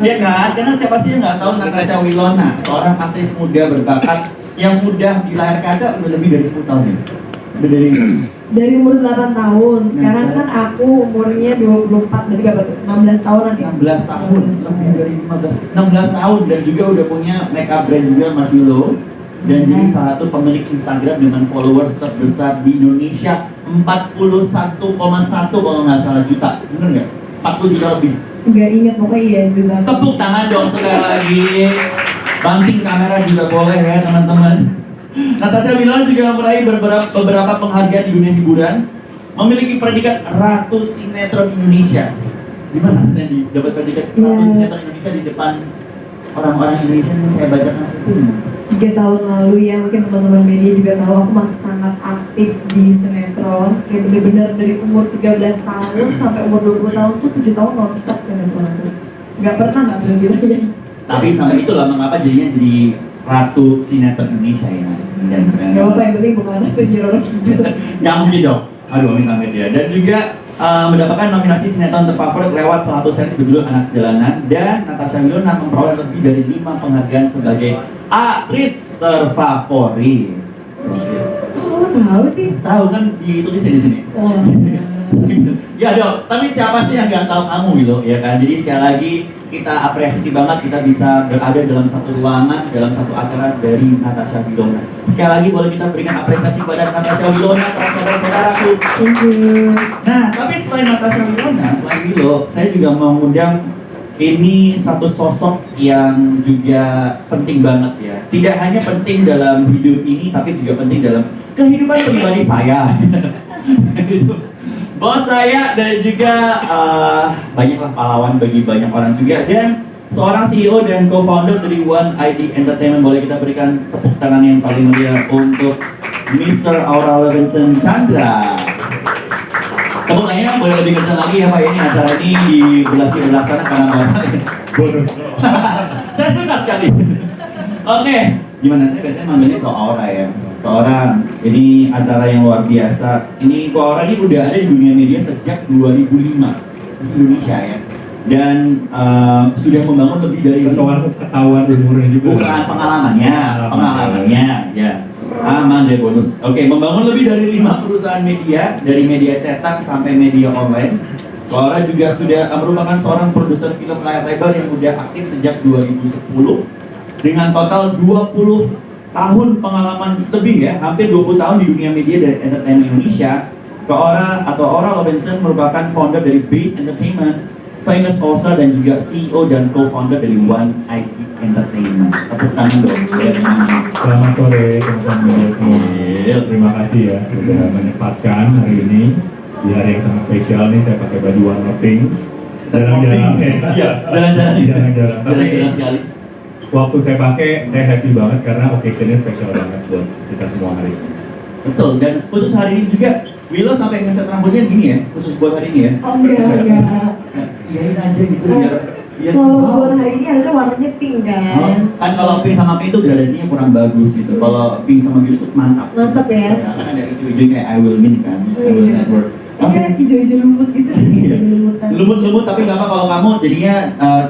Ya kan? Karena siapa sih yang nggak tahu Natasha Wilona, seorang aktris muda berbakat yang udah di layar kaca udah lebih dari 10 tahun ya. Udah Dari umur 8 tahun, sekarang kan aku umurnya 24, berarti berapa tuh? 16 tahun nanti 16 tahun, lebih dari 16 tahun dan juga udah punya makeup brand juga Mas Willow. Dan jadi salah satu pemilik Instagram dengan followers terbesar di Indonesia 41,1 kalau nggak salah juta, bener nggak? 40 juta lebih. Nggak ingat pokoknya iya juga. Tepuk tangan dong sekali lagi. Banting kamera juga boleh ya teman-teman. Natasha Wilona juga meraih beberapa penghargaan di dunia hiburan, memiliki predikat Ratu Sinetron Indonesia. Gimana saya dapat predikat Ratu Sinetron Indonesia di depan orang-orang Indonesia yang saya bacakan seperti ini? 3 tahun lalu ya, mungkin teman-teman media juga tahu aku masih sangat aktif di sinetron. Kayak bener-bener dari umur 13 tahun sampai umur 20 tahun tuh 7 tahun non-stop sinetron aku. Gak pernah gak berhenti lagi. Tapi sampai itulah mengapa jadinya jadi Ratu Sinetron Indonesia ya. Dan gak apa-apa, yang penting bukan Ratu Nyiroro Kidul. Gak mungkin dong. Aduh, amit-amit ya. Dan juga mendapatkan nominasi sinetron terfavorit lewat 100 series berjudul Anak Jalanan. Dan Natasha Wilona memperoleh lebih dari 5 penghargaan sebagai aktris terfavorit. Oh, tahu sih? Tahu kan ditulisnya di sini. Oh. Ya dong, tapi siapa sih yang gak tahu kamu gitu ya kan? Jadi sekali lagi kita apresiasi banget kita bisa berada dalam satu ruangan, dalam satu acara dari Natasha Wilona. Sekali lagi boleh kita berikan apresiasi pada Natasha Wilona, para saudara-saudaraku. Thank you. Nah, tapi selain Natasha Wilona, selain Willow, saya juga mau mengundang ini satu sosok yang juga penting banget ya. Tidak hanya penting dalam hidup ini, tapi juga penting dalam kehidupan pribadi saya. Bos saya dan juga banyaklah pahlawan bagi banyak orang juga, dan seorang CEO dan co-founder dari One ID Entertainment. Boleh kita berikan tepuk tangan yang paling meriah untuk Mr. Aura Levinson Chandra. Tepuk tangannya boleh lebih kencang lagi ya Pak, ini acara ini berlaksana karena Bapak bonus. Saya suka sekali. Oke, gimana, saya biasanya manggilnya Ko Aura ya. Ko Aura, ini acara yang luar biasa. Ini Ko Aura ini udah ada di dunia media sejak 2005 di Indonesia ya. Dan sudah membangun lebih dari ketahuan umurnya juga. Bukan pengalamannya ya. Aman deh bonus. Oke, membangun lebih dari 5 perusahaan media, dari media cetak sampai media online. Ko Aura juga sudah merupakan seorang produser film layar lebar yang udah aktif sejak 2010 dengan total 20 tahun pengalaman lebih ya, hampir 20 tahun di dunia media dan entertainment Indonesia. Ko Aura atau Aura Levinson merupakan founder dari Base Entertainment, Famous All-Star, dan juga CEO dan co-founder dari One ID Entertainment. Tepuk tangan dong. Selamat sore teman-teman semua. Terima kasih ya sudah menyempatkan hari ini di hari yang sangat spesial nih. Saya pakai baju warna pink. Jalan-jalan. Iya, jalan-jalan. Tapi sekali. waktu saya pakai, saya happy banget karena occasion-nya spesial banget buat kita semua hari ini. Betul, dan khusus hari ini juga Willow sampai ngecat rambutnya gini ya, khusus buat hari ini ya. Oh enggak. Iyain aja gitu biar Kalau buat hari ini harusnya warnanya pink kan? kan kalau pink sama pink itu gradasinya kurang bagus gitu. Kalau pink sama biru itu mantap. Mantap ya. Ya, kan ada hijau-hijau kayak I Will Win kan, I Will Network. Kan hijau-hijau lumut gitu. Lumut-lumut tapi nggak apa kalau kamu jadinya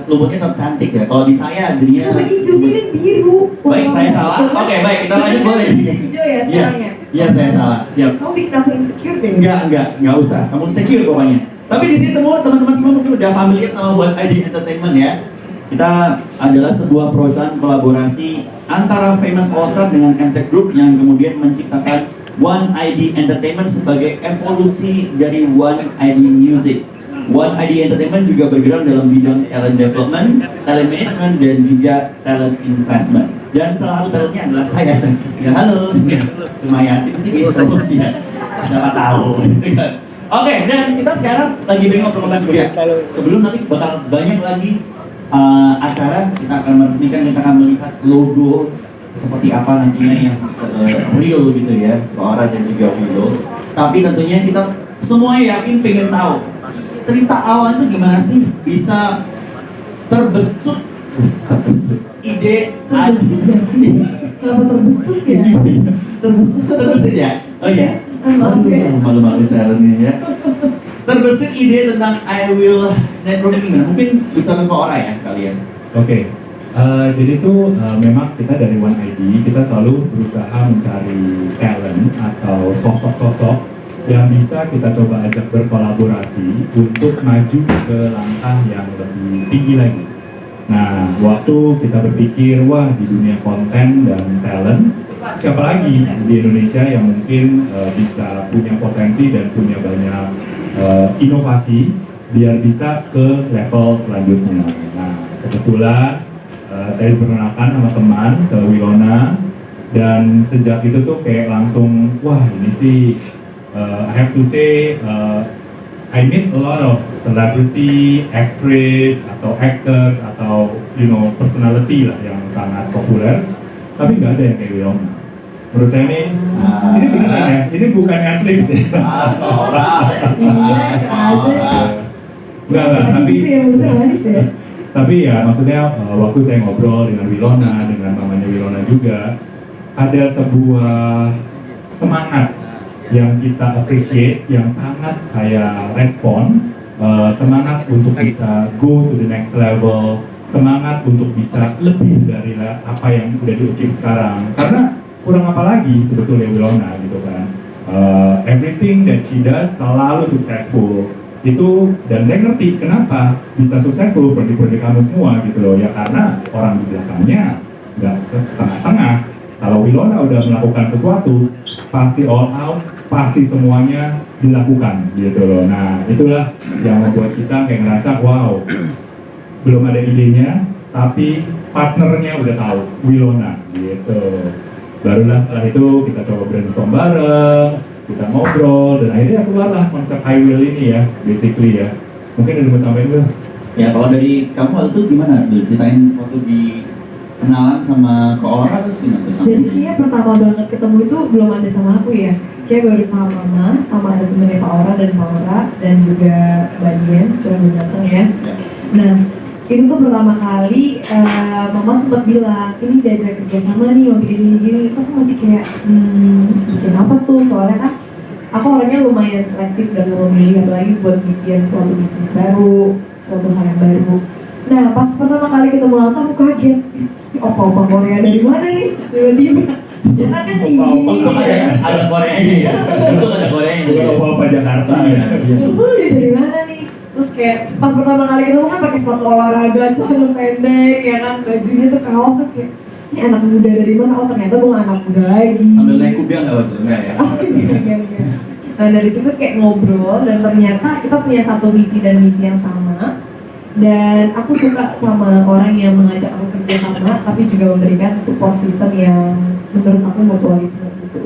lumutnya tetap cantik ya. Kalau di saya jadinya Kenapa hijau sih kan biru? Baik, saya salah. Oke, baik, kita lanjut boleh. Hijau ya sekarang ya? Iya, saya salah. Siap. Kamu bikin aku insecure deh. Enggak usah. Kamu secure pokoknya. Tapi di sini teman-teman semua mungkin udah familiar sama One ID Entertainment ya. Kita adalah sebuah perusahaan kolaborasi antara Famous All-Star dengan MTech Group yang kemudian menciptakan One ID Entertainment sebagai evolusi dari One ID Music. One ID Entertainment juga bergerak dalam bidang talent development, talent management, dan juga talent investment. Dan salah satu talentnya adalah saya. Ya halo, lumayan, pasti bisa promosi ya. Siapa tahu. Oke, dan kita sekarang lagi bingung program juga. Sebelum nanti bakal banyak lagi acara, kita akan meresmikan, kita akan melihat logo seperti apa nantinya yang real gitu ya, Aura dan juga Willow. Tapi tentunya kita semua yakin pengen tahu cerita awal itu gimana sih bisa terbesut ide Kenapa terbesut ya? terbesut ya? Oh iya. Malu-malu talentnya ya. terbesit ide tentang I Will Networking gimana? Mungkin bisa ke Ora ya kalian. Oke, jadi tuh memang kita dari One ID kita selalu berusaha mencari talent atau sosok-sosok yang bisa kita coba ajak berkolaborasi untuk maju ke langkah yang lebih tinggi lagi. Nah, waktu kita berpikir, wah di dunia konten dan talent, siapa lagi di Indonesia yang mungkin bisa punya potensi dan punya banyak inovasi biar bisa ke level selanjutnya. Nah, kebetulan saya diperkenalkan sama teman ke Wilona, dan sejak itu tuh kayak langsung, wah ini sih I have to say I meet a lot of celebrity, actress atau actors atau personality lah yang sangat populer, tapi nggak ada yang kayak Wilona. Menurut saya ini beneran ya, ini bukan adlibs ya. Iya, sengaja. Enggak, tapi Itu yang bener manis ya. Tapi ya maksudnya waktu saya ngobrol dengan Wilona, dengan mamanya Wilona juga, ada sebuah semangat yang kita appreciate, yang sangat saya respon, semangat untuk bisa go to the next level, semangat untuk bisa lebih dari apa yang udah di-achieve sekarang. Karena kurang apa lagi sebetulnya Wilona gitu kan. Everything that she does selalu successful. Itu, dan saya ngerti kenapa bisa successful seperti kamu semua gitu loh, ya karena orang di belakangnya nggak setengah-setengah. Kalau Wilona udah melakukan sesuatu, pasti all out, pasti semuanya dilakukan gitu loh. Nah itulah yang membuat kita kayak ngerasa wow, belum ada idenya tapi partnernya udah tahu, Wilona gitu. Barulah setelah itu kita coba brainstorm bareng, kita ngobrol, dan akhirnya keluarlah konsep I Will ini ya, basically ya. Mungkin ada mau tambahin dulu? Ya kalau dari kamu waktu itu gimana? Dulu ceritain waktu di kenalan sama ke Ora terus gimana? Jadi kayaknya pertama banget ketemu itu belum ada sama aku ya. Kayak baru sama mama, sama ada temennya Pak Ora dan Pak Ora, dan juga Mbak Dian, cuma belum datang ya. Nah, itu tuh pertama kali mama sempat bilang, ini diajak kerjasama nih, mau bikin gini-gini. So aku masih kayak, bikin apa tuh? Soalnya kan aku orangnya lumayan selektif dan memilih apalagi buat bikin suatu bisnis baru, suatu hal yang baru. Nah, pas pertama kali ketemu langsung aku kaget, ini opa-opa Korea dari mana nih? Tiba-tiba, ya kan tinggi ya. Ada Koreanya ya? Itu ada Koreanya. Bukan apa-apa Jakarta ya. Dia dari mana nih? Terus kayak pas pertama kali ketemu kan pakai sepatu olahraga, celana pendek, ya kan bajunya tuh kaos kayak ini anak muda dari mana? Oh ternyata bukan anak muda lagi. Sambil naik kuda nggak waktu? Enggak ya? Oh iya. Nah dari situ kayak ngobrol dan ternyata kita punya satu visi dan misi yang sama. Dan aku suka sama orang yang mengajak aku kerja sama, tapi juga memberikan support system yang menurut aku mutualisme gitu.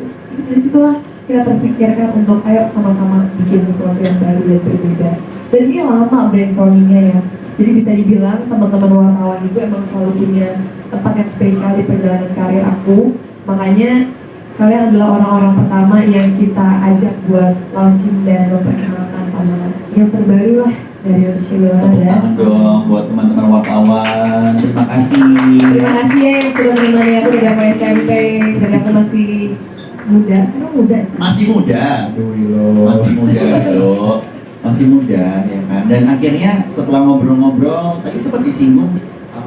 Dari situlah kita terpikirkan untuk ayo sama-sama bikin sesuatu yang baru dan berbeda. Dan ini lama brainstormingnya ya. Jadi bisa dibilang teman-teman wartawan itu emang selalu punya tempat yang spesial di perjalanan karir aku. Makanya kalian adalah orang-orang pertama yang kita ajak buat launching dan memperkenalkan sama yang terbaru lah dari Indonesia Wilona ya. Tangan dong buat teman-teman wartawan. Terima kasih. Terima kasih ya yang sudah menemani aku dari aku SMP, dari aku masih muda, sekarang muda sih. Masih muda. Aduh Wilo. Masih muda loh. Masih muda ya kan. Dan akhirnya setelah ngobrol-ngobrol, tadi sempat disinggung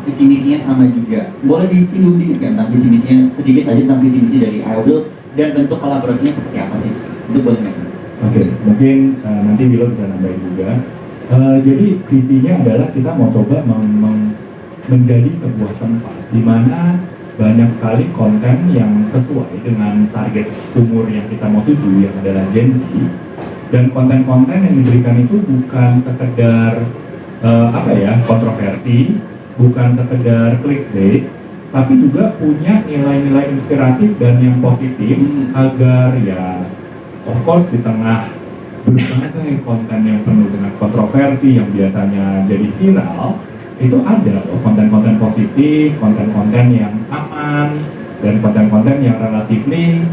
visi misinya sama juga. Boleh disinggung dikit kan tentang visi misinya sedikit aja tentang visi misi dari I Will dan bentuk kolaborasinya seperti apa sih? Itu boleh nggak? Oke, mungkin nanti Wilo bisa nambahin juga. Jadi visinya adalah kita mau coba menjadi sebuah tempat di mana banyak sekali konten yang sesuai dengan target umur yang kita mau tuju, yang adalah Gen Z. Dan konten-konten yang diberikan itu bukan sekedar kontroversi, bukan sekedar clickbait, tapi juga punya nilai-nilai inspiratif dan yang positif agar ya, of course di tengah berbagai konten yang penuh dengan kontroversi yang biasanya jadi viral, itu ada loh konten-konten positif, konten-konten yang aman, dan konten-konten yang relatifly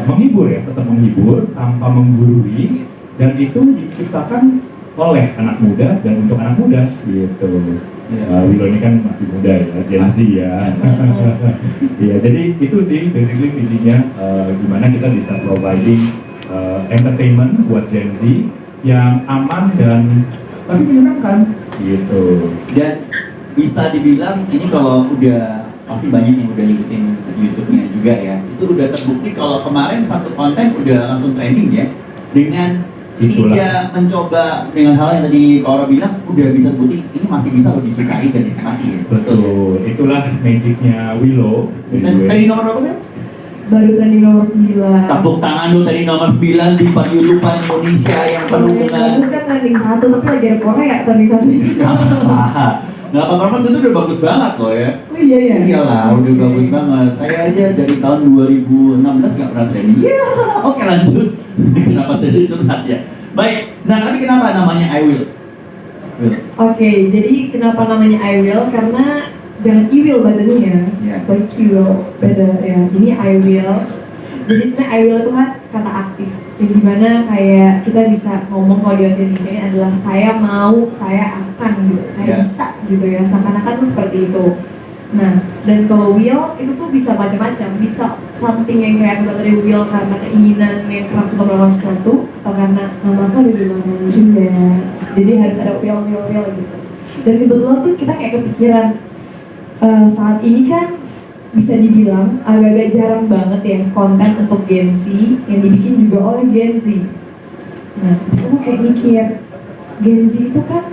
menghibur ya, tetap menghibur tanpa menggurui, dan itu diciptakan oleh anak muda dan untuk anak muda gitu. Wilo ini kan masih muda ya, Gen Z ya. Iya, jadi itu sih basically visinya, gimana kita bisa providing entertainment buat Gen Z yang aman dan tapi menyenangkan gitu. Dan bisa dibilang ini kalau udah pasti banyak yang udah ngikutin YouTube-nya juga ya. Itu udah terbukti kalau kemarin satu konten udah langsung trending ya. Dengan Itulah. dia mencoba dengan hal yang tadi Kora bilang udah bisa terbukti ini masih bisa lo disukai dan dinikmati ya. Betul, itulah magicnya Willow. Dan tadi nomor berapa ya? Baru trending nomor 9. Tepuk tangan dulu tadi nomor 9 di paguyuban Indonesia yang penuh dengan Bagus kan trending 1, tapi lagi ada Korea trending 1. Nggak apa-apa, itu udah bagus banget loh ya. Oh iya ya? Iyalah, udah bagus banget. Saya aja dari tahun 2016 nggak pernah training. Ya, oke lanjut. Kenapa saya curhat ya? Baik, nah tapi kenapa namanya I Will? Will. Oke, jadi kenapa namanya I Will? Karena jangan I will bacanya ya, Iya. like you will, beda ya. Ini I will. Jadi sebenarnya I will itu kan kata aktif, yang dimana kayak kita bisa ngomong kalau di bahasa Indonesia ini adalah saya mau, saya akan gitu, saya Iya. bisa gitu ya. Seakan-akan tuh seperti itu. Nah, dan kalau will itu tuh bisa macam-macam, bisa something yang kayak bukan dari will karena keinginan yang keras untuk melakukan sesuatu, atau karena nama aku ada di mana juga. Jadi harus ada will gitu. Dan kebetulan tuh kita kayak kepikiran saat ini kan bisa dibilang agak-agak jarang banget ya konten untuk Gen Z yang dibikin juga oleh Gen Z. Nah, terus aku kayak mikir, Gen Z itu kan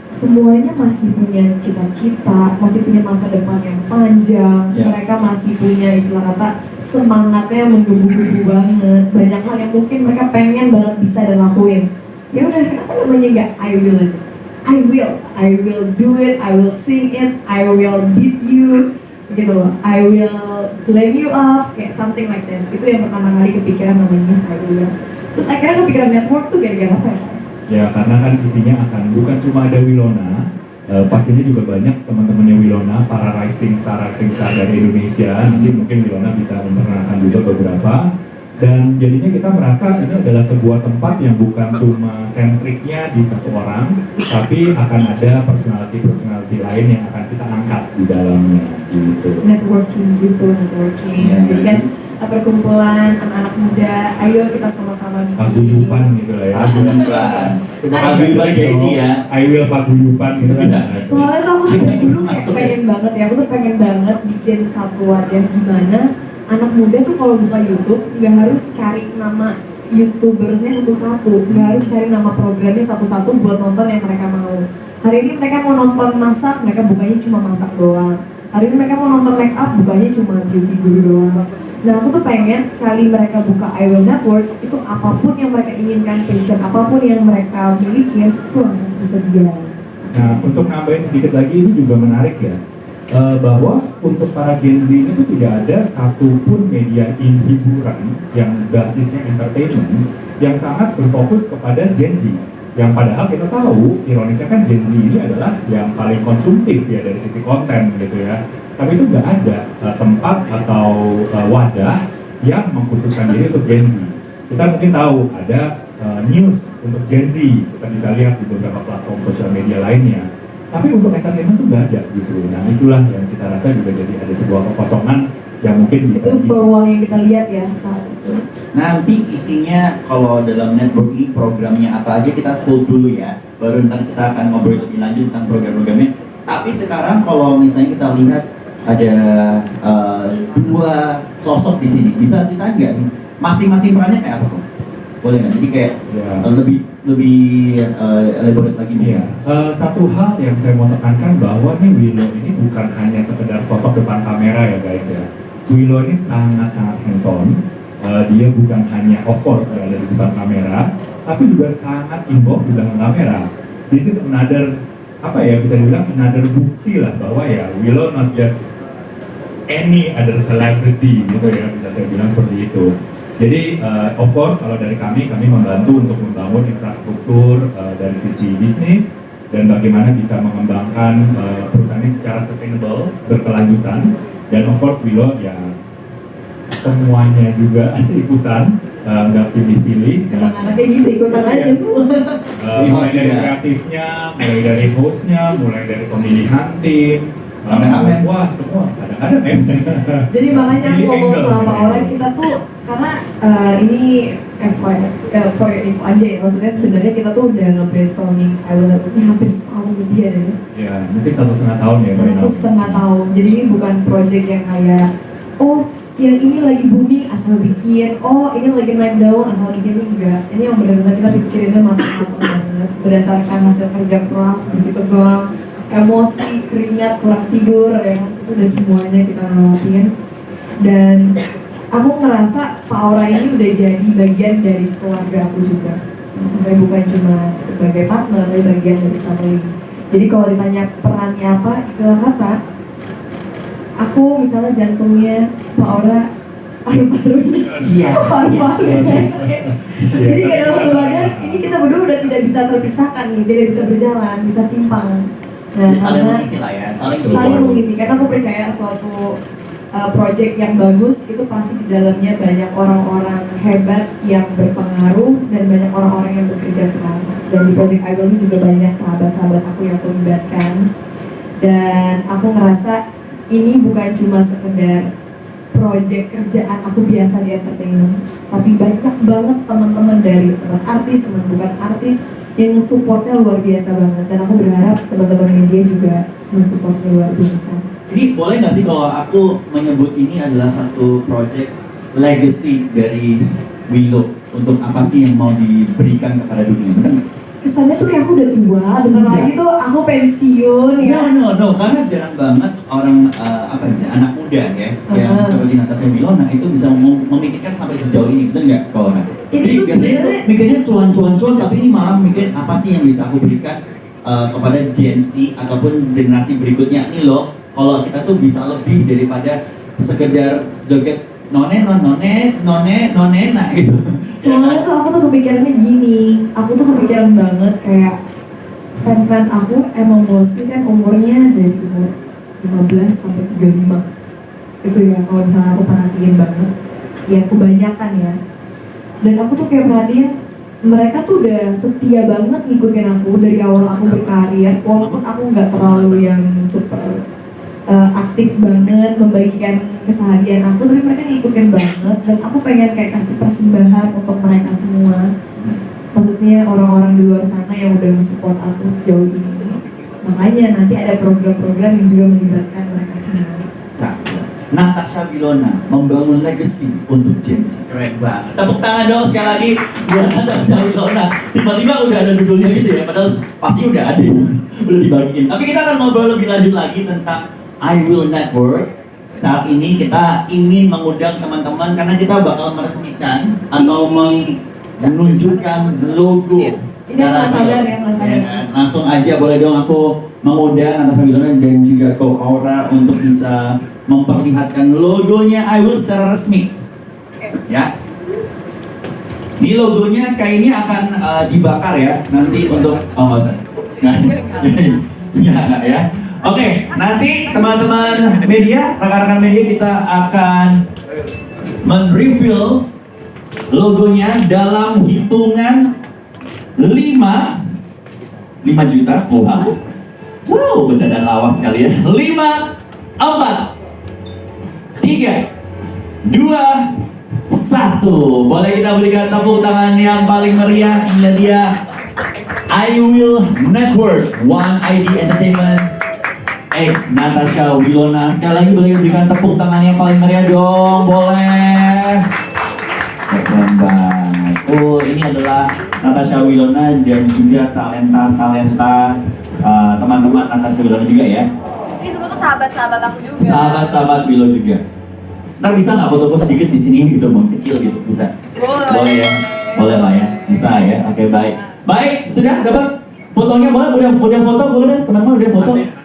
semuanya masih punya cita-cita, masih punya masa depan yang panjang, Ya. mereka masih punya istilah kata semangatnya menggebu-gebu banget, banyak hal yang mungkin mereka pengen banget bisa dan lakuin. Ya udah, kenapa namanya nggak I will aja? I will do it, I will sing it, I will beat you, gitu loh. I will glam you up, kayak something like that. Itu yang pertama kali kepikiran namanya I will. Terus akhirnya kepikiran network tuh gara-gara apa ya? Ya karena kan isinya akan bukan cuma ada Wilona, pastinya juga banyak teman-temannya Wilona, para rising star dari Indonesia. Nanti mungkin Wilona bisa memperkenalkan juga beberapa. Dan jadinya kita merasa ini adalah sebuah tempat yang bukan cuma sentriknya di satu orang, tapi akan ada personality lain yang akan kita angkat di dalamnya gitu. Networking gitu, networking. Iya. Jadi kan perkumpulan anak-anak muda, ayo kita sama-sama bikin. Paguyupan gitu lah ya. Paguyuban. Coba Paguyuban Gen Z ya. I will paguyupan gitu kan. Soalnya tuh aku dari dulu kayak Masuk ya. pengen banget ya, aku tuh pengen banget bikin satu wadah gimana anak muda tuh kalau buka YouTube nggak harus cari nama YouTubersnya satu-satu, nggak harus cari nama programnya satu-satu buat nonton yang mereka mau. Hari ini mereka mau nonton masak, mereka bukanya cuma masak doang. Hari ini mereka mau nonton make up, bukanya cuma beauty guru doang. Nah aku tuh pengen sekali mereka buka I Will Network, itu apapun yang mereka inginkan, passion apapun yang mereka miliki, itu langsung tersedia. Nah, untuk nambahin sedikit lagi ini juga menarik ya, bahwa untuk para Gen Z ini tuh tidak ada satupun media hiburan yang basisnya entertainment yang sangat berfokus kepada Gen Z. Yang padahal kita tahu, ironisnya kan Gen Z ini adalah yang paling konsumtif ya dari sisi konten gitu ya. Tapi itu nggak ada tempat atau wadah yang mengkhususkan diri untuk Gen Z. Kita mungkin tahu ada news untuk Gen Z, kita bisa lihat di beberapa platform sosial media lainnya. Tapi untuk entertainment itu nggak ada justru. Nah itulah yang kita rasa juga jadi ada sebuah kekosongan yang mungkin bisa Itu peluang yang kita lihat ya saat itu. Nanti isinya kalau dalam network ini programnya apa aja kita hold dulu ya. Baru ntar kita akan ngobrol lebih lanjut tentang program-programnya. Tapi sekarang kalau misalnya kita lihat ada dua sosok di sini, bisa ceritain nggak nih? Masing-masing perannya kayak apa kok? Boleh nggak? Jadi kayak Ya. lebih elaborate lagi nih. Iya, satu hal yang saya mau tekankan bahwa nih Willow ini bukan hanya sekedar sosok depan kamera ya guys ya. Willow ini sangat-sangat hands-on. Dia bukan hanya of course berada di depan kamera, tapi juga sangat involved di belakang kamera. This is another apa ya bisa dibilang another bukti lah bahwa ya Willow not just any other celebrity gitu ya, bisa saya bilang seperti itu. Jadi of course kalau dari kami membantu untuk membangun infrastruktur dari sisi bisnis dan bagaimana bisa mengembangkan perusahaan ini secara sustainable, berkelanjutan. Dan of course Willow ya semuanya juga ikutan, nggak pilih-pilih. Emang anaknya gitu, ikutan aja semua. Mulai dari kreatifnya, mulai dari hostnya, mulai dari pemilihan tim, Amin. wah semua kadang-kadang ya. Jadi makanya aku Pilih ngomong angle, sama pilih orang, angle. kita tuh Karena ini for your info aja ya, maksudnya sebenarnya kita tuh udah nge-brainstorming ini hampir setahun lebih ya. Ya, mungkin 1,5 tahun ya. 1,5 tahun. Jadi ini bukan project yang kayak yang ini lagi booming asal bikin, ini lagi naik daun asal bikin, enggak. Ini yang benar-benar kita pikirinnya matang-matang banget berdasarkan hasil kerja keras, bersih tegang, emosi, keringat, kurang tidur ya kan. Itu udah semuanya kita lewatin. Dan aku ngerasa Pak Aura ini udah jadi bagian dari keluarga aku juga. Saya bukan cuma sebagai partner, tapi bagian dari family. Jadi kalau ditanya perannya apa, istilah kata, aku misalnya jantungnya, Pak Aura paru-parunya. Paru-parunya. Jadi kayak dalam satu badan, ini kita berdua udah tidak bisa terpisahkan nih, tidak bisa berjalan, bisa timpang. Nah, saling karena mengisi lah ya, saling mengisi. Karena aku percaya suatu project yang bagus itu pasti di dalamnya banyak orang-orang hebat yang berpengaruh dan banyak orang-orang yang bekerja keras. Dan di project Idol ini juga banyak sahabat-sahabat aku yang aku libatkan. Dan aku ngerasa ini bukan cuma sekedar project kerjaan aku biasa di entertainment, tapi banyak banget teman-teman dari teman artis, teman bukan artis yang supportnya luar biasa banget. Dan aku berharap teman-teman media juga mensupportnya luar biasa. Jadi boleh nggak sih kalau aku menyebut ini adalah satu project legacy dari Willow untuk apa sih yang mau diberikan kepada dunia? Benar nggak? Kesannya tuh kayak aku udah tua, bentar lagi tuh aku pensiun ya. No, karena jarang banget orang anak muda ya yang seperti Natasha Wilona itu bisa memikirkan sampai sejauh ini, betul nggak kalau Jadi Itu biasanya tuh sebenarnya mikirnya cuan, tapi ini malah mikirin apa sih yang bisa aku berikan kepada Gen Z ataupun generasi berikutnya. Ini loh, kalau kita tuh bisa lebih daripada sekedar joget none nah gitu. soalnya tuh aku tuh kepikirannya gini, aku tuh kepikiran banget kayak fans aku emang mostly kan umurnya dari umur 15 sampai 35 itu ya kalau misalnya aku perhatiin banget ya kebanyakan ya. Dan aku tuh kayak perhatiin mereka tuh udah setia banget ngikutin aku dari awal aku berkarir, walaupun aku nggak terlalu yang super aktif banget membagikan keseharian aku, tapi mereka ngikutin banget. Dan aku pengen kayak kasih persembahan untuk mereka semua, maksudnya orang-orang di luar sana yang udah mensupport aku sejauh ini. Makanya nanti ada program-program yang juga melibatkan mereka semua. Natasha Wilona membangun legacy untuk Gen Z. Keren banget. Tepuk tangan dong sekali lagi buat Natasha Wilona. Tiba-tiba udah ada judulnya gitu ya, padahal pasti udah ada, udah dibagiin. Tapi kita akan ngobrol lebih lanjut lagi tentang I Will Network. Saat ini kita ingin mengundang teman-teman karena kita bakal meresmikan atau menunjukkan logo. Ini nggak sabar ya, nggak sabar. Ya, langsung aja boleh dong aku mengundang Natasha Wilona dan juga Ko Aura untuk bisa memperlihatkan logonya I Will secara resmi. Ya. Ini logonya kayaknya akan dibakar ya nanti untuk nggak usah. Ya. Oke, nanti teman-teman media, rekan-rekan media kita akan men-reveal logonya dalam hitungan 5 juta. Wow, bercanda lawas sekali ya. 5, 4, 3, 2, 1. Boleh kita berikan tepuk tangan yang paling meriah. Ini dia I Will Network, One ID Entertainment X Natasha Wilona. Sekali lagi boleh berikan tepuk tangan yang paling meriah dong, boleh. Keren banget. Ini adalah Natasha Wilona dan juga talenta teman-teman Natasha Wilona juga ya. Ini semua tuh sahabat-sahabat aku juga. Sahabat-sahabat Willow juga. Ntar bisa nggak foto sedikit di sini gitu, mau kecil gitu, bisa? Boleh ya, boleh lah ya, bisa ya. Oke, baik. Sudah dapat fotonya, boleh? Udah foto, boleh teman-teman udah foto.